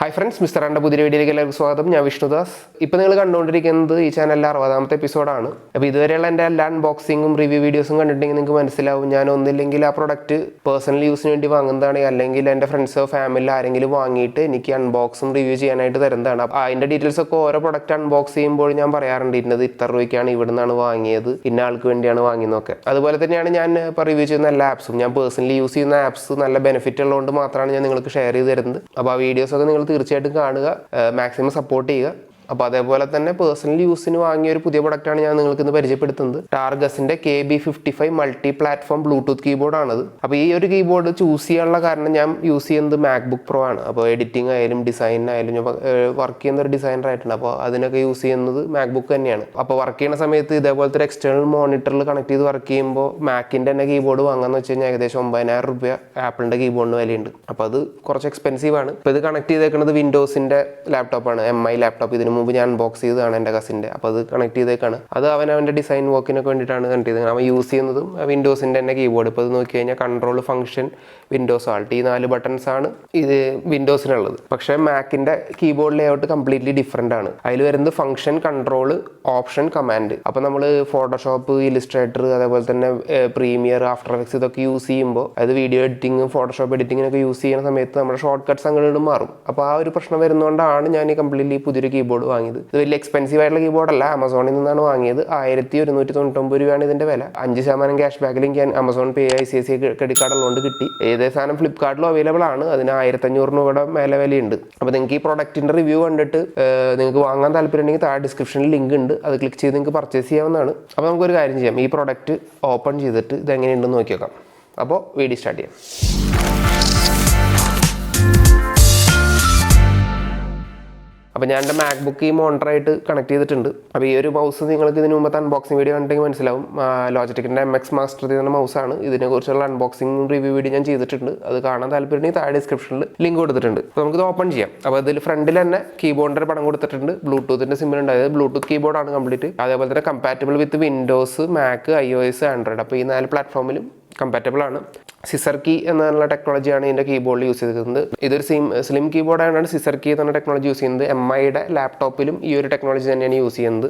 Hi friends, Mr. Anda പുതിയ വീഡിയോയിലേക്ക് എല്ലാവർക്കും സ്വാഗതം. ഞാൻ വിഷ്ണുദാസ്. ഇപ്പോൾ നിങ്ങൾ കണ്ടുകൊണ്ടിരിക്കുന്നത് ഈ ചാനലിലെ 60ാമത്തെ എപ്പിസോഡാണ്. അപ്പോൾ ഇതുവരെയുള്ള എൻ്റെ എല്ലാ അൺബോക്സിങ്ങും റിവ്യൂ വീഡിയോസും കണ്ടിട്ടുണ്ടെങ്കിൽ നിങ്ങൾക്ക് മനസ്സിലാവും ഞാൻ ഒന്നില്ലെങ്കിൽ ആ പ്രൊഡക്റ്റ് പേഴ്സണൽ യൂസിന് വേണ്ടി വാങ്ങുന്നതാണ്, അല്ലെങ്കിൽ എൻ്റെ ഫ്രണ്ട്സോ ഫാമിലിയോ ആരെങ്കിലും വാങ്ങിയിട്ട് എനിക്ക് അൺബോക്സും റിവ്യൂ ചെയ്യാനായിട്ട് തരുന്നതാണ്. അപ്പോൾ അതിൻ്റെ ഡീറ്റെയിൽസ് ഒക്കെ ഓരോ പ്രൊഡക്റ്റ് അൺബോക്സ് ചെയ്യുമ്പോൾ ഞാൻ പറയാറുണ്ട്, ഇന്നത് ഇത്ര രൂപയ്ക്കാണ് ഇവിടെ നിന്നാണ് വാങ്ങിയത്, ഇന്ന ആൾക്ക് വേണ്ടിയാണ് വാങ്ങിയതൊക്കെ. അതുപോലെ തന്നെയാണ് ഞാൻ ഇപ്പോൾ റിവ്യൂ ചെയ്യുന്ന എല്ലാ ആപ്സും. ഞാൻ പേഴ്സണലി യൂസ് ചെയ്യുന്ന ആപ്സ് നല്ല ബെനിഫിറ്റ് ഉള്ളതുകൊണ്ട് മാത്രമാണ് ഞാൻ നിങ്ങൾക്ക് ഷെയർ ചെയ്ത് തരുന്നത്. അപ്പോൾ ആ വീഡിയോസൊക്കെ നിങ്ങൾ തീർച്ചയായിട്ടും കാണുക, മാക്സിമം സപ്പോർട്ട് ചെയ്യുക. അപ്പോൾ അതേപോലെ തന്നെ പേഴ്സണൽ യൂസിന് വാങ്ങിയ ഒരു പുതിയ പ്രൊഡക്റ്റാണ് ഞാൻ നിങ്ങൾക്ക് ഇന്ന് പരിചയപ്പെടുത്തുന്നത്. ടാർഗസിൻ്റെ KB55 മൾട്ടി പ്ലാറ്റ്ഫോം ബ്ലൂടൂത്ത് കീബോർഡാണത്. അപ്പോൾ ഈ ഒരു കീബോർഡ് ചൂസ് ചെയ്യാനുള്ള കാരണം, ഞാൻ യൂസ് ചെയ്യുന്നത് മാക്ബുക്ക് പ്രോ ആണ്. അപ്പോൾ എഡിറ്റിംഗ് ആയാലും ഡിസൈനായാലും ഞാൻ വർക്ക് ചെയ്യുന്ന ഒരു ഡിസൈനർ ആയിട്ടുണ്ട്. അപ്പോൾ അതിനൊക്കെ യൂസ് ചെയ്യുന്നത് മാക്ബുക്ക് തന്നെയാണ്. അപ്പോൾ വർക്ക് ചെയ്യുന്ന സമയത്ത് ഇതേപോലത്തെ ഒരു എക്സ്റ്റേണൽ മോണിറ്ററിൽ കണക്ട് ചെയ്ത് വർക്ക് ചെയ്യുമ്പോൾ മാക്കിൻ്റെ തന്നെ കീബോർഡ് വാങ്ങാമെന്ന് വെച്ച് കഴിഞ്ഞാൽ ഏകദേശം 9000 രൂപ ആപ്പിളിൻ്റെ കീബോർഡിന് വിലയുണ്ട്. അപ്പോൾ അത് കുറച്ച് എക്സ്പെൻസീവ് ആണ്. ഇപ്പോൾ ഇത് കണക്ട് ചെയ്തേക്കുന്നത് വിൻഡോസിൻ്റെ ലാപ്ടോപ്പാണ്, MI ലാപ്ടോപ്പ്. ഇതിന് മുമ്പ് ഞാൻ അൺബോക്സ് ചെയ്തതാണ് എൻ്റെ കസിൻ്റെ. അപ്പോൾ അത് കണക്ട് ചെയ്തേക്കാണ്. അത് അവൻ്റെ ഡിസൈൻ വർക്കിനൊക്കെ വേണ്ടിയിട്ടാണ് കണക്ട് ചെയ്തത്. അവൻ യൂസ് ചെയ്യുന്നതും വിൻഡോസിൻ്റെ തന്നെ കീബോർഡ്. ഇപ്പോൾ ഇത് നോക്കി കഴിഞ്ഞാൽ കൺട്രോൾ, ഫംഗ്ഷൻ, വിൻഡോസ് ആൾട്ട്, ഈ 4 ബട്ടൺസ് ആണ് ഇത് വിൻഡോസിനുള്ളത്. പക്ഷേ മാക്കിൻ്റെ കീബോർഡ് ലേഔട്ട് കംപ്ലീറ്റ്ലി ഡിഫറെൻ്റ് ആണ്. അതിൽ വരുന്നത് ഫംഗ്ഷൻ, കൺട്രോൾ, ഓപ്ഷൻ, കമാൻഡ്. അപ്പോൾ നമ്മൾ ഫോട്ടോഷോപ്പ്, ഇലിസ്ട്രേറ്റർ, അതേപോലെ തന്നെ പ്രീമിയർ, ആഫ്റ്റർ എഫക്ട്സ് ഇതൊക്കെ യൂസ് ചെയ്യുമ്പോൾ, അതായത് വീഡിയോ എഡിറ്റിംഗ്, ഫോട്ടോഷോപ്പ് എഡിറ്റിങ്ങിനൊക്കെ യൂസ് ചെയ്യുന്ന സമയത്ത് നമ്മുടെ ഷോർട്ട് കട്ട്സ് അങ്ങോട്ട് മാറും. അപ്പോൾ ആ ഒരു പ്രശ്നം വരുന്നതുകൊണ്ടാണ് ഞാൻ ഈ കംപ്ലീറ്റ്ലി പുതിയൊരു കീബോർഡ് വാങ്ങിയത്. ഇത് വലിയ എക്സ്പെൻസീവ് ആയിട്ടുള്ള കീബോർഡല്ല, ആമസോണിൽ നിന്നാണ് വാങ്ങിയത്. 1199 രൂപയാണ് ഇതിൻ്റെ വില. 5% ക്യാഷ് ബാക്കിൽ എനിക്ക് ആമസോൺ പേ, ICICI ക്രെഡിറ്റ് കാർഡ് ഉള്ളതുകൊണ്ട് കിട്ടി. ഏതേ സാധനം ഫ്ലിപ്കാർട്ടിലും അവൈലബിൾ ആണ്. അതിന് 1500 രൂപയുടെ മേലെ വിലയുണ്ട്. അപ്പോൾ നിങ്ങൾക്ക് ഈ പ്രൊഡക്റ്റിൻ്റെ റിവ്യൂ കണ്ടിട്ട് നിങ്ങൾക്ക് വാങ്ങാൻ താല്പര്യമുണ്ടെങ്കിൽ താഴെ ഡിസ്ക്രിപ്ഷനിൽ ലിങ്ക് ഉണ്ട്, അത് ക്ലിക്ക് ചെയ്ത് നിങ്ങൾക്ക് പർച്ചേസ് ചെയ്യാവുന്നതാണ്. അപ്പോൾ നമുക്കൊരു കാര്യം ചെയ്യാം, ഈ പ്രൊഡക്റ്റ് ഓപ്പൺ ചെയ്തിട്ട് ഇത് എങ്ങനെയുണ്ടെന്ന് നോക്കി നോക്കാം. അപ്പോൾ വീഡിയോ സ്റ്റാർട്ട് ചെയ്യാം. അപ്പോൾ ഞാൻ എൻ്റെ മാക്ബുക്ക് ഈ മോണിറ്ററായിട്ട് കണക്ട് ചെയ്തിട്ടുണ്ട്. അപ്പോൾ ഈ ഒരു മൗസ് നിങ്ങൾക്ക് ഇതിന് മുമ്പത്തെ അൺബോക്സിംഗ് വീഡിയോ കണ്ടെങ്കിൽ മനസ്സിലാവും. ലോജിറ്റെക്കിൻ്റെ MX മാസ്റ്റർ ചെയ്യുന്ന മൗസാണ്. ഇതിനെക്കുറിച്ചുള്ള അൺബോക്സിംഗ് റിവ്യൂ വീഡിയോ ഞാൻ ചെയ്തിട്ടുണ്ട്. അത് കാണാൻ താല്പര്യമുണ്ടെങ്കിൽ താഴെ ഡിസ്ക്രിപ്ഷനിൽ ലിങ്ക് കൊടുത്തിട്ടുണ്ട്. അപ്പോൾ നമുക്കിത് ഓപ്പൺ ചെയ്യാം. അപ്പോൾ ഇതിൽ ഫ്രണ്ടിൽ തന്നെ കീബോർഡിൻ്റെ പടം കൊടുത്തിട്ടുണ്ട്. ബ്ലൂടൂത്തിൻ്റെ സിമ്പിൾ ഉണ്ടായത്. ബ്ലൂടൂത്ത് കീബോർഡാണ് കംപ്ലീറ്റ്. അതേപോലെ തന്നെ compatible with Windows, Mac, iOS, Android. അപ്പോൾ ഈ 4 പ്ലാറ്റ്ഫോമിലും കമ്പാറ്റബിൾ ആണ്. സിസർ കീ എന്നുള്ള ടെക്നോളജിയാണ് ഇതിൻ്റെ കീബോർഡിൽ യൂസ് ചെയ്തിരിക്കുന്നത്. ഇതൊരു സ്ലിം കീബോർഡാണ് സിസർ കീ എന്ന ടെക്നോളജി യൂസ് ചെയ്യുന്നത്. MIയുടെ ലാപ്ടോപ്പിലും ഈ ഒരു ടെക്നോളജി തന്നെയാണ് യൂസ് ചെയ്യുന്നത്.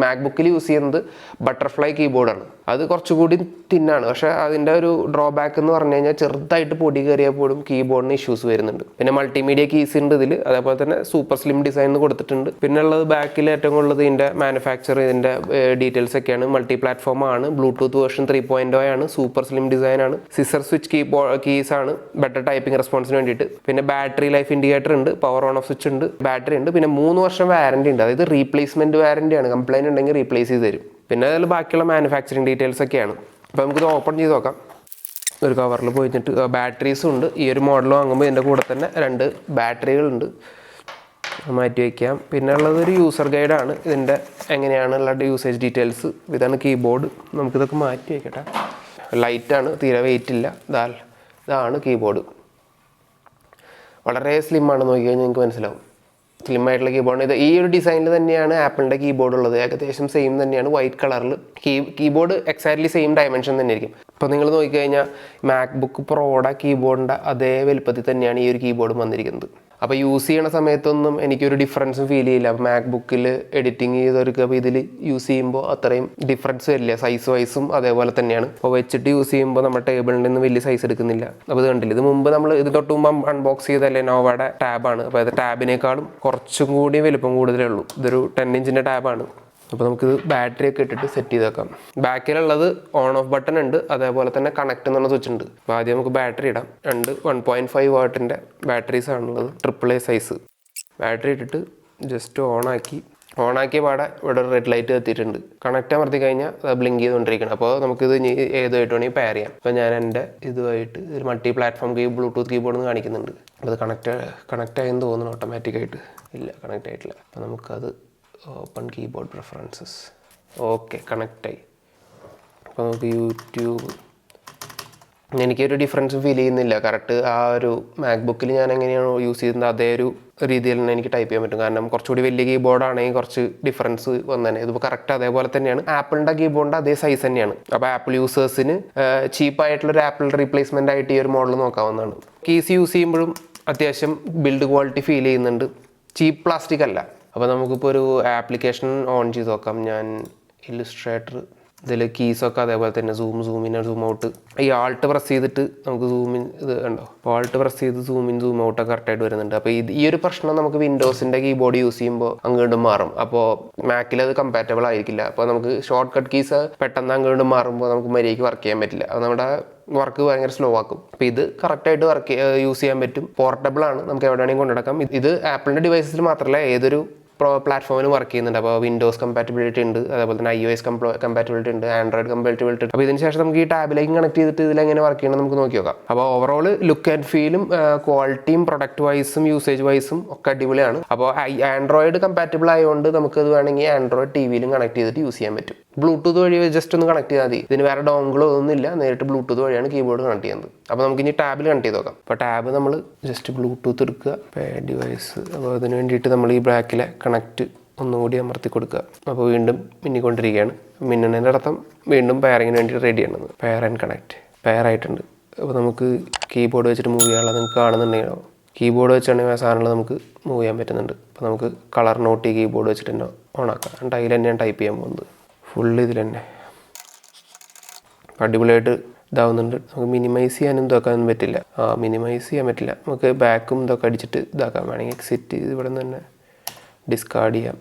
മാക്ബുക്കിൽ യൂസ് ചെയ്യുന്നത് ബട്ടർഫ്ലൈ കീബോർഡാണ്. അത് കുറച്ചുകൂടി തിന്നാണ്. പക്ഷേ അതിൻ്റെ ഒരു ഡ്രോബാക്ക് എന്ന് പറഞ്ഞു കഴിഞ്ഞാൽ ചെറുതായിട്ട് പൊടി കയറിയാൽ പോലും കീബോർഡിന് ഇഷ്യൂസ് വരുന്നുണ്ട്. പിന്നെ മൾട്ടിമീഡിയ കീസ് ഉണ്ട് ഇതിൽ. അതേപോലെ തന്നെ സൂപ്പർ സ്ലിം ഡിസൈൻ കൊടുത്തിട്ടുണ്ട്. പിന്നെ ഉള്ളത് ബാക്കിൽ ഏറ്റവും കൂടുതൽ ഇതിൻ്റെ മാനുഫാക്ചർ, ഇതിൻ്റെ ഡീറ്റെയിൽസ് ഒക്കെയാണ്. മൾട്ടി പ്ലാറ്റ്ഫോം ആണ്. ബ്ലൂടൂത്ത് വേർഷൻ 3.0 ആണ്. സൂപ്പർ സ്ലിം ഡിസൈൻ ആണ്. സിസർ സ്വിച്ച് കീസ് ആണ്, ബെറ്റർ ടൈപ്പിംഗ് റെസ്പോൺസിന് വേണ്ടിയിട്ട്. പിന്നെ ബാറ്ററി ലൈഫ് ഇൻഡിക്കേറ്റർ ഉണ്ട്, പവർ ഓൺ ഓഫ് സ്വിച്ച് ഉണ്ട്, ബാറ്ററി ഉണ്ട്. പിന്നെ 3 വർഷം വാറണ്ടി ഉണ്ട്. അതായത് റീപ്ലേസ്മെൻറ്റ് വാറണ്ടി ആണ്. കംപ്ലൈൻറ്റ് ഉണ്ടെങ്കിൽ റീപ്ലേസ് ചെയ്ത് തരും. പിന്നെ അതിൽ ബാക്കിയുള്ള മാനുഫാക്ചറിങ് ഡീറ്റെയിൽസ് ഒക്കെയാണ്. അപ്പോൾ നമുക്കിത് ഓപ്പൺ ചെയ്ത് നോക്കാം. ഒരു കവറിൽ പോയിട്ട് ബാറ്ററീസും ഉണ്ട്. ഈ ഒരു മോഡൽ വാങ്ങുമ്പോൾ ഇതിൻ്റെ കൂടെ തന്നെ 2 ബാറ്ററികളുണ്ട്, മാറ്റി വയ്ക്കാം. പിന്നെ ഉള്ളത് ഒരു യൂസർ ഗൈഡാണ്. ഇതിൻ്റെ എങ്ങനെയാണുള്ള യൂസേജ് ഡീറ്റെയിൽസ്. ഇതാണ് കീബോർഡ്. നമുക്കിതൊക്കെ മാറ്റി വയ്ക്കട്ടെ. ലൈറ്റാണ്, തീരെ വെയിറ്റ് ഇല്ല. ഇതാണ് കീബോർഡ്. വളരെ സ്ലിമ്മാണ്. നോക്കിക്കഴിഞ്ഞാൽ നിങ്ങൾക്ക് മനസ്സിലാവും. സ്ലിം ആയിട്ടുള്ള കീബോർഡ്. ഇത് ഈ ഒരു ഡിസൈനിൽ തന്നെയാണ് ആപ്പിളിൻ്റെ കീബോർഡ് ഉള്ളത്. ഏകദേശം സെയിം തന്നെയാണ്, വൈറ്റ് കളറിൽ. കീബോർഡ് എക്സാക്ട്ലി സെയിം ഡയമെൻഷൻ തന്നെ ആയിരിക്കും. ഇപ്പോൾ നിങ്ങൾ നോക്കിക്കഴിഞ്ഞാൽ മാക്ബുക്ക് പ്രോയുടെ കീബോർഡിൻ്റെ അതേ വലുപ്പത്തിൽ തന്നെയാണ് ഈ ഒരു കീബോർഡ് വന്നിരിക്കുന്നത്. അപ്പോൾ യൂസ് ചെയ്യണ സമയത്തൊന്നും എനിക്കൊരു ഡിഫറൻസും ഫീൽ ചെയ്യില്ല. മാക്ബുക്കിൽ എഡിറ്റിംഗ് ചെയ്തവർക്ക് അപ്പോൾ ഇതിൽ യൂസ് ചെയ്യുമ്പോൾ അത്രയും ഡിഫറൻസ് വരില്ല. സൈസ് വൈസും അതേപോലെ തന്നെയാണ്. അപ്പോൾ വെച്ചിട്ട് യൂസ് ചെയ്യുമ്പോൾ നമ്മുടെ ടേബിളിൽ നിന്ന് വലിയ സൈസ് എടുക്കുന്നില്ല. അപ്പോൾ ഇത് കണ്ടില്ല, ഇത് മുമ്പ് നമ്മൾ ഇത് തൊട്ട് മുമ്പ് അൺബോക്സ് ചെയ്തല്ലേ നോവയുടെ ടാബാണ്. അപ്പോൾ അത് ടാബിനേക്കാളും കുറച്ചും കൂടി വലുപ്പം കൂടുതലേ ഉള്ളൂ. ഇതൊരു 10 ഇഞ്ചിൻ്റെ ടാബാണ്. അപ്പോൾ നമുക്കിത് ബാറ്ററി ഒക്കെ ഇട്ടിട്ട് സെറ്റ് ചെയ്ത് വെക്കാം. ബാക്കിലുള്ളത് ഓൺ ഓഫ് ബട്ടൺ ഉണ്ട്, അതേപോലെ തന്നെ കണക്ട് എന്ന് പറഞ്ഞ സ്വിച്ച് ഉണ്ട്. അപ്പോൾ ആദ്യം നമുക്ക് ബാറ്ററി ഇടാം. 1.5 വാട്ടിൻ്റെ ബാറ്ററീസ് ആണുള്ളത്, AAA സൈസ്. ബാറ്ററി ഇട്ടിട്ട് ജസ്റ്റ് ഓണാക്കിയ പാടെ ഇവിടെ ഒരു റെഡ് ലൈറ്റ് എത്തിയിട്ടുണ്ട്. കണക്റ്റ് അമർത്തി കഴിഞ്ഞാൽ അത് ബ്ലിങ്ക് ചെയ്തുകൊണ്ടിരിക്കണം. അപ്പോൾ നമുക്കിത് ഏതുമായിട്ട് വേണമെങ്കിൽ പെയർ ചെയ്യാം. അപ്പോൾ ഞാൻ എൻ്റെ ഇതുമായിട്ട് ഒരു മൾട്ടി പ്ലാറ്റ്ഫോം ബ്ലൂടൂത്ത് കീബോർഡ് എന്ന് കാണിക്കുന്നുണ്ട്. അപ്പോൾ അത് കണക്റ്റ് ആയെന്ന് തോന്നുന്നു. ഓട്ടോമാറ്റിക്കായിട്ട് ഇല്ല, കണക്റ്റ് ആയിട്ടില്ല. അപ്പോൾ നമുക്കത് ഓപ്പൺ കീബോർഡ് പ്രിഫറൻസസ്. ഓക്കെ, കണക്റ്റായി. അപ്പോൾ നമുക്ക് യൂട്യൂബ്, എനിക്കൊരു ഡിഫറൻസും ഫീൽ ചെയ്യുന്നില്ല. കറക്റ്റ് ആ ഒരു മാക്ബുക്കിൽ ഞാൻ എങ്ങനെയാണോ യൂസ് ചെയ്യുന്നത് അതേ ഒരു രീതിയിൽ തന്നെ എനിക്ക് ടൈപ്പ് ചെയ്യാൻ പറ്റും. കാരണം കുറച്ചുകൂടി വലിയ കീബോർഡാണെങ്കിൽ കുറച്ച് ഡിഫറൻസ് വന്നേനെ. ഇതിപ്പോൾ കറക്റ്റ് അതേപോലെ തന്നെയാണ്. ആപ്പിളിൻ്റെ കീബോർഡിൻ്റെ അതേ സൈസ് തന്നെയാണ്. അപ്പോൾ ആപ്പിൾ യൂസേഴ്സിന് ചീപ്പായിട്ടുള്ളൊരു ആപ്പിൾ റീപ്ലേസ്മെൻ്റ് ആയിട്ട് ഈ ഒരു മോഡൽ നോക്കാവുന്നതാണ്. കീസ് യൂസ് ചെയ്യുമ്പോഴും അത്യാവശ്യം ബിൽഡ് ക്വാളിറ്റി ഫീൽ ചെയ്യുന്നുണ്ട്. ചീപ്പ് പ്ലാസ്റ്റിക് അല്ല. അപ്പോൾ നമുക്കിപ്പോൾ ഒരു ആപ്ലിക്കേഷൻ ഓൺ ചെയ്ത് നോക്കാം. ഞാൻ ഇല്ലുസ്ട്രേറ്റർ ഇതിൽ കീസൊക്കെ അതേപോലെ തന്നെ സൂം ഇൻ സൂം ഔട്ട്. ഈ ആൾട്ട് പ്രസ് ചെയ്തിട്ട് നമുക്ക് സൂമിൻ ഇത് കണ്ടോ, ആൾട്ട് പ്രസ് ചെയ്ത് സൂം ഇൻ സൂം ഔട്ടൊക്കെ കറക്റ്റായിട്ട് വരുന്നുണ്ട്. അപ്പോൾ ഈ ഒരു പ്രശ്നം നമുക്ക് വിൻഡോസിൻ്റെ കീബോർഡ് യൂസ് ചെയ്യുമ്പോൾ അങ്ങോട്ട് മാറും. അപ്പോൾ മാക്കിൽ അത് കമ്പാറ്റബിൾ ആയിരിക്കില്ല. അപ്പോൾ നമുക്ക് ഷോർട്ട് കട്ട് കീസ് പെട്ടെന്ന് അങ്ങോട്ട് മാറുമ്പോൾ നമുക്ക് മര്യാദയ്ക്ക് വർക്ക് ചെയ്യാൻ പറ്റില്ല. അത് നമ്മുടെ വർക്ക് ഭയങ്കര സ്ലോ ആക്കും. അപ്പോൾ ഇത് കറക്റ്റായിട്ട് യൂസ് ചെയ്യാൻ പറ്റും. പോർട്ടബിൾ ആണ്, നമുക്ക് എവിടെ വേണമെങ്കിൽ കൊണ്ടുനടക്കാം. ഇത് ആപ്പിളിൻ്റെ ഡിവൈസസിൽ മാത്രമല്ല ഏതൊരു പ്ലാറ്റ്ഫോമിന് വർക്ക് ചെയ്യുന്നുണ്ട്. അപ്പോൾ വിൻഡോസ് കമ്പാറ്റബിലിറ്റി ഉണ്ട്, അതേപോലെ തന്നെ iOS കമ്പാറ്റബിലിറ്റി ഉണ്ട്, ആൻഡ്രോയിഡ് കമ്പാറ്റബിലിറ്റി ഉണ്ട്. അപ്പോൾ ഇതിന് ശേഷം നമുക്ക് ഈ ടാബിലേക്ക് കണക്ട് ചെയ്തിട്ട് ഇതിലെങ്ങനെ വർക്ക് ചെയ്യണം നമുക്ക് നോക്കി നോക്കാം. അപ്പോൾ ഓവറോൾ ലുക്ക് ആൻഡ് ഫീലും ക്വാളിറ്റിയും പ്രൊഡക്റ്റ് വൈസും യൂസേജ് വൈസും ഒക്കെ അടിപൊളിയാണ്. അപ്പോൾ ആൻഡ്രോയിഡ് കമ്പാറ്റബിൾ ആയതുകൊണ്ട് നമുക്കത് വേണമെങ്കിൽ ആൻഡ്രോയിഡ് ടിവിയിലും കണക്ട് ചെയ്തിട്ട് യൂസ് ചെയ്യാൻ പറ്റും. ബ്ലൂടൂത്ത് വഴി ജസ്റ്റ് ഒന്ന് കണക്ട് ചെയ്താൽ മതി. ഇതിന് വേറെ ഡോങ്കിളോ ഒന്നുമില്ല, നേരിട്ട് ബ്ലൂടൂത്ത് വഴിയാണ് കീബോർഡ് കണക്ട് ചെയ്യുന്നത്. അപ്പോൾ നമുക്ക് ഇനി ടാബിൽ കണക്ട് ചെയ്ത് നോക്കാം. അപ്പോൾ ടാബ് നമ്മൾ ജസ്റ്റ് ബ്ലൂടൂത്ത് എടുക്കുക, ഡിവൈസ്. അപ്പോൾ അതിന് വേണ്ടിയിട്ട് നമ്മൾ ഈ ബ്രാക്കിലെ കണക്റ്റ് ഒന്നുകൂടി അമർത്തി കൊടുക്കുക. അപ്പോൾ വീണ്ടും മിന്നിക്കൊണ്ടിരിക്കുകയാണ്. മിന്നുന്നതിൻ്റെ അർത്ഥം വീണ്ടും പെയറിങ്ങിന് വേണ്ടി റെഡിയാണെന്ന്. പെയർ ആൻഡ് കണക്റ്റ് പെയർ ആയിട്ടുണ്ട്. അപ്പോൾ നമുക്ക് കീബോർഡ് വെച്ചിട്ട് മൂവ് ചെയ്യാനുള്ളത് നിങ്ങൾക്ക് കാണുന്നുണ്ടെങ്കിലോ, കീബോർഡ് വെച്ചാണെങ്കിൽ ആ സാധനങ്ങൾ നമുക്ക് മൂവ് ചെയ്യാൻ പറ്റുന്നുണ്ട്. അപ്പോൾ നമുക്ക് കളർ നോട്ട് ഈ കീബോർഡ് വെച്ചിട്ട് തന്നെ ഓണാക്കാം. എന്നിട്ട് അതിൽ തന്നെയാണ് ടൈപ്പ് ചെയ്യാൻ പോകുന്നത്. ഫുള്ള് ഇതിൽ തന്നെ അടിപൊളിയായിട്ട് ഇതാവുന്നുണ്ട്. നമുക്ക് മിനിമൈസ് ചെയ്യാനും ഇതാക്കാനും പറ്റില്ല. മിനിമൈസ് ചെയ്യാൻ പറ്റില്ല. നമുക്ക് ബാക്കും ഇതൊക്കെ അടിച്ചിട്ട് ഇതാക്കാം. വേണമെങ്കിൽ എക്സിറ്റ് ഇവിടെ നിന്ന് തന്നെ ഡിസ്കാർഡ് ചെയ്യാം.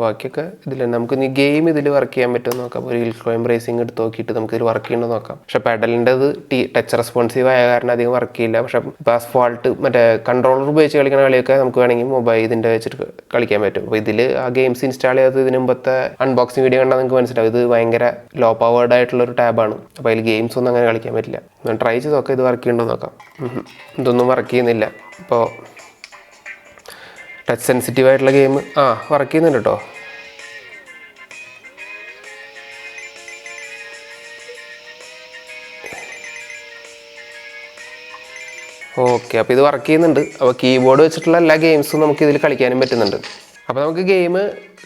ബാക്കിയൊക്കെ ഇതിൽ നമുക്ക് ഇനി ഗെയിം ഇതിൽ വർക്ക് ചെയ്യാൻ പറ്റുമെന്ന് നോക്കാം. ഒരു ഹിൽ ക്ലൈംബ് റേസിംഗ് എടുത്ത് നോക്കിയിട്ട് നമുക്ക് ഇതിൽ വർക്ക് ചെയ്യണമെന്ന് നോക്കാം. പക്ഷേ പെഡലിൻ്റെത് ടച്ച് റെസ്പോൺസീവ് ആയ കാരണം അധികം വർക്ക് ചെയ്യില്ല. പക്ഷേ ഇപ്പോൾ അസ്ഫാൾട്ട് മറ്റേ കൺട്രോളർ ഉപയോഗിച്ച് കളിക്കുന്ന കളിയൊക്കെ നമുക്ക് വേണമെങ്കിൽ മൊബൈൽ ഇതിൻ്റെ വെച്ചിട്ട് കളിക്കാൻ പറ്റും. അപ്പോൾ ഇതിൽ ആ ഗെയിംസ് ഇൻസ്റ്റാൾ ചെയ്തത് ഇതിന് മുമ്പത്തെ അൺബോക്സിങ് വീഡിയോ കണ്ടാൽ നിങ്ങൾക്ക് മനസ്സിലാവും. ഇത് ഭയങ്കര ലോ പവേർഡ് ആയിട്ടുള്ളൊരു ടാബാണ്. അപ്പോൾ അതിൽ ഗെയിംസ് ഒന്നും അങ്ങനെ കളിക്കാൻ പറ്റില്ല. ഞാൻ ട്രൈ ചെയ്ത് നോക്കാം ഇത് വർക്ക് ചെയ്യണമെന്ന് നോക്കാം. ഇതൊന്നും വർക്ക് ചെയ്യുന്നില്ല. ഇപ്പോൾ ടച്ച് സെൻസിറ്റീവ് ആയിട്ടുള്ള ഗെയിം വർക്ക് ചെയ്യുന്നുണ്ട് കേട്ടോ. ഓക്കെ, അപ്പോൾ ഇത് വർക്ക് ചെയ്യുന്നുണ്ട്. അപ്പോൾ കീബോർഡ് വെച്ചിട്ടുള്ള എല്ലാ ഗെയിംസും നമുക്ക് ഇതിൽ കളിക്കാനും പറ്റുന്നുണ്ട്. അപ്പോൾ നമുക്ക് ഗെയിം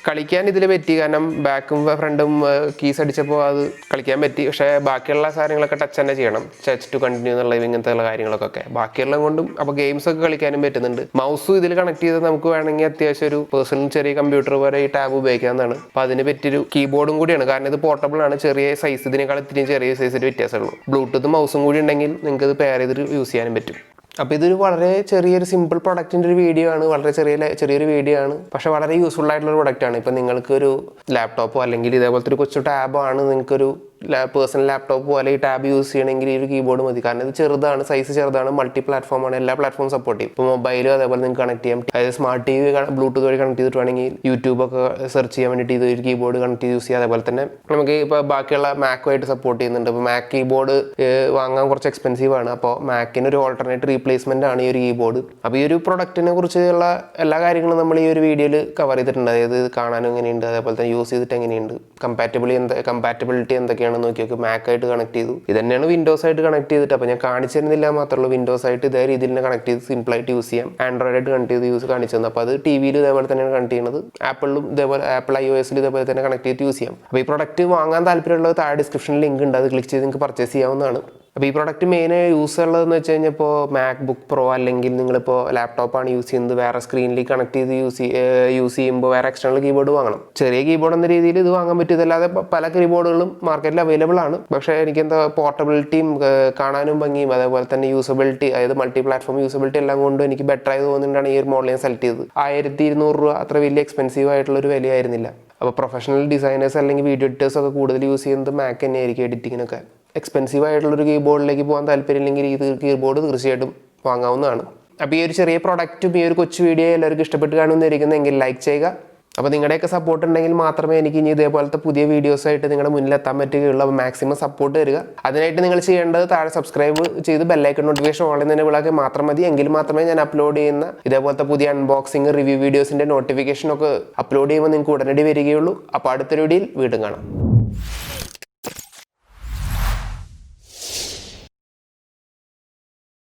കളിക്കാൻ ഇതിൽ പറ്റി, കാരണം ബാക്കും ഫ്രണ്ടും കീസ് അടിച്ചപ്പോൾ അത് കളിക്കാൻ പറ്റി. പക്ഷേ ബാക്കിയുള്ള സാധനങ്ങളൊക്കെ ടച്ച് തന്നെ ചെയ്യണം. ടച്ച് ടു കണ്ടിന്യൂ എന്നുള്ള ഇങ്ങനത്തെ കാര്യങ്ങളൊക്കെ ബാക്കിയുള്ള കൊണ്ടും അപ്പോൾ ഗെയിംസൊക്കെ കളിക്കാനും പറ്റുന്നുണ്ട്. മൗസും ഇതിൽ കണക്ട് ചെയ്ത് നമുക്ക് വേണമെങ്കിൽ അത്യാവശ്യം ഒരു പേഴ്സണൽ ചെറിയ കമ്പ്യൂട്ടർ വരെ ഈ ടാബ് ഉപയോഗിക്കാവുന്നതാണ്. അപ്പോൾ അതിന് പറ്റിയൊരു കീബോർഡും കൂടിയാണ്, കാരണം ഇത് പോർട്ടബിൾ ആണ്. ചെറിയ സൈസ്, ഇതിനേക്കാൾ ഇത്തിരി ചെറിയ സൈസിൽ വ്യത്യാസമുള്ളൂ. ബ്ലൂടൂത്ത് മൗസും കൂടി ഉണ്ടെങ്കിൽ നിങ്ങൾക്ക് ഇത് പെയർ ചെയ്തിട്ട് യൂസ് ചെയ്യാനും പറ്റും. അപ്പോൾ ഇതൊരു വളരെ ചെറിയൊരു സിമ്പിൾ പ്രൊഡക്റ്റിൻ്റെ ഒരു വീഡിയോ ആണ്. വളരെ ചെറിയൊരു വീഡിയോ ആണ്, പക്ഷേ വളരെ യൂസ്ഫുൾ ആയിട്ടുള്ളൊരു പ്രൊഡക്റ്റാണ്. ഇപ്പം നിങ്ങൾക്കൊരു ലാപ്ടോപ്പോ അല്ലെങ്കിൽ ഇതേപോലത്തെ ഒരു കൊച്ചു ടാബാണ്, നിങ്ങൾക്കൊരു പേഴ്സണൽ ലാപ്ടോപ്പ് പോലെ ഈ ടാബ് യൂസ് ചെയ്യണമെങ്കിൽ ഈ ഒരു കീബോർഡ് മതി. കാരണം ഇത് ചെറുതാണ്, സൈസ് ചെറുതാണ്, മൾട്ടി പ്ലാറ്റ്ഫോമാണ്, എല്ലാ പ്ലാറ്റ്ഫോം സപ്പോർട്ട് ചെയ്യും. ഇപ്പോൾ മൊബൈലും അതേപോലെ നിങ്ങൾക്ക് കണക്ട് ചെയ്യാം. അതായത് സ്മാർട്ട് ടി വി ബ്ലൂടൂത്ത് വഴി കണക്ട് ചെയ്തിട്ട് വേണമെങ്കിൽ യൂട്യൂബൊക്കെ സെർച്ച് ചെയ്യാൻ വേണ്ടിയിട്ട് ഇത് ഒരു കീബോർഡ് കണക്ട് ചെയ്ത് യൂസ് ചെയ്യാം. അതേപോലെ തന്നെ നമുക്ക് ഇപ്പോൾ ബാക്കിയുള്ള മാക്കുമായിട്ട് സപ്പോർട്ട് ചെയ്യുന്നുണ്ട്. അപ്പോൾ മാക്ക് കീബോർഡ് വാങ്ങാൻ കുറച്ച് എക്സ്പെൻസീവ് ആണ്. അപ്പോൾ മാക്കിന് ഒരു ഓൾട്ടർനേറ്റ് റീപ്ലേസ്മെൻ്റ് ആണ് ഈ ഒരു കീബോർഡ്. അപ്പോൾ ഈ ഒരു പ്രൊഡക്റ്റിനെ കുറിച്ചുള്ള എല്ലാ കാര്യങ്ങളും നമ്മൾ ഈ ഒരു വീഡിയോയിൽ കവർ ചെയ്തിട്ടുണ്ട്. അതായത് കാണാനും എങ്ങനെയുണ്ട്, അതേപോലെ തന്നെ യൂസ് ചെയ്തിട്ട് എങ്ങനെയുണ്ട്, കമ്പാറ്റബിലിറ്റി എന്തൊക്കെയാണെന്ന് നോക്കിയൊക്കെ മാക്കായിട്ട് കണക്ട് ചെയ്തു. ഇത് തന്നെയാണ് വിൻഡോസ് ആയിട്ട് കണക്ട് ചെയ്തിട്ട്. അപ്പോൾ ഞാൻ കാണിച്ചിരുന്നില്ല മാത്രമേ വിൻഡോസ് ആയിട്ട് ഇതേ രീതിയിൽ തന്നെ കണക്ട് ചെയ്ത് സിമ്പിളായിട്ട് യൂസ് ചെയ്യാം. ആൻഡ്രോയിഡ് ആയിട്ട് കണക്ട് ചെയ്ത് കാണിച്ചു തന്നു. അപ്പോൾ അത് ടി വിയിൽ ഇതേപോലെ തന്നെയാണ് കണക്ട് ചെയ്യുന്നത്. ആപ്പിളിലും ഇതേപോലെ ആപ്പിൾ iOSൽ ഇതേപോലെ തന്നെ കണക്ട് ചെയ്ത് യൂസ് ചെയ്യാം. അപ്പോൾ ഈ പ്രൊഡക്റ്റ് വാങ്ങാൻ താല്പര്യമുള്ളത് താഴെ ഡിസ്ക്രിപ്ഷനിൽ ലിങ്ക് ഉണ്ട്, അത് ക്ലിക്ക് ചെയ്ത് നിങ്ങൾക്ക് പർച്ചേസ് ചെയ്യാവുന്നതാണ്. അപ്പോൾ ഈ പ്രോഡക്റ്റ് മെയിൻ യൂസ് ഉള്ളതെന്ന് വെച്ച് കഴിഞ്ഞാൽ ഇപ്പോൾ മാക് ബുക്ക് പ്രോ അല്ലെങ്കിൽ നിങ്ങളിപ്പോൾ ലാപ്ടോപ്പാണ് യൂസ് ചെയ്യുന്നത്, വേറെ സ്ക്രീനിലേക്ക് കണക്ട് ചെയ്ത് യൂസ് ചെയ്യുമ്പോൾ വേറെ എക്സ്റ്റേണൽ കീബോർഡ് വാങ്ങണം. ചെറിയ കീബോർഡ് എന്ന രീതിയിൽ ഇത് വാങ്ങാൻ പറ്റും. ഇതല്ലാതെ പല കീബോർഡുകളും മാർക്കറ്റിൽ അവൈലബിൾ ആണ്. പക്ഷേ എനിക്കെന്താ പോർട്ടബിലിറ്റിയും കാണാനും ഭംഗിയും അതേപോലെ തന്നെ യൂസബിലിറ്റി, അതായത് മൾട്ടി പ്ലാറ്റ്ഫോം യൂസബിലിറ്റി എല്ലാം കൊണ്ടും എനിക്ക് ബെറ്റർ ആയി തോന്നുന്നുകൊണ്ടാണ് ഈ ഒരു മോഡൽ ഞാൻ സെലക്ട് ചെയ്തത്. 1200 രൂപ അത്ര വലിയ എക്സ്പെൻസീവ് ആയിട്ടുള്ളൊരു വിലയായിരുന്നില്ല. അപ്പോൾ പ്രൊഫഷണൽ ഡിസൈനേഴ്സ് അല്ലെങ്കിൽ വീഡിയോ എഡിറ്റേഴ്സൊക്കെ കൂടുതൽ യൂസ് ചെയ്യുന്നത് മാക്ക് തന്നെയായിരിക്കും എഡിറ്റിങ്ങിനൊക്കെ. എക്സ്പെൻസീവ് ആയിട്ടുള്ളൊരു കീബോർഡിലേക്ക് പോകാൻ താല്പര്യമില്ലെങ്കിൽ ഈ കീബോർഡ് തീർച്ചയായിട്ടും വാങ്ങാവുന്നതാണ്. അപ്പോൾ ഈ ഒരു ചെറിയ പ്രൊഡക്റ്റും ഈ ഒരു കൊച്ചു വീഡിയോ എല്ലാവർക്കും ഇഷ്ടപ്പെട്ട് കാണുന്നതായിരിക്കുന്നെങ്കിൽ ലൈക്ക് ചെയ്യുക. അപ്പോൾ നിങ്ങളുടെയൊക്കെ സപ്പോർട്ട് ഉണ്ടെങ്കിൽ മാത്രമേ എനിക്ക് ഇനി ഇതേപോലത്തെ പുതിയ വീഡിയോസായിട്ട് നിങ്ങളുടെ മുന്നിൽ എത്താൻ പറ്റുകയുള്ളൂ. അപ്പോൾ മാക്സിമം സപ്പോർട്ട് തരിക. അതിനായിട്ട് നിങ്ങൾ ചെയ്യേണ്ടത് താഴെ സബ്സ്ക്രൈബ് ചെയ്ത് ബെല്ലൈക്കൺ നോട്ടിഫിക്കേഷൻ ഓൺലൈൻ തന്നെ വിളാക്കി മാത്രം മതി. എങ്കിൽ മാത്രമേ ഞാൻ അപ്ലോഡ് ചെയ്യുന്ന ഇതേപോലത്തെ പുതിയ അൺബോക്സിങ് റിവ്യൂ വീഡിയോസിൻ്റെ നോട്ടിഫിക്കേഷനൊക്കെ അപ്ലോഡ് ചെയ്യുമ്പോൾ നിങ്ങൾക്ക് ഉടനടി വരികയുള്ളൂ. അപ്പോൾ അടുത്തൊരു വീഡിയോയിൽ വീണ്ടും കാണാം.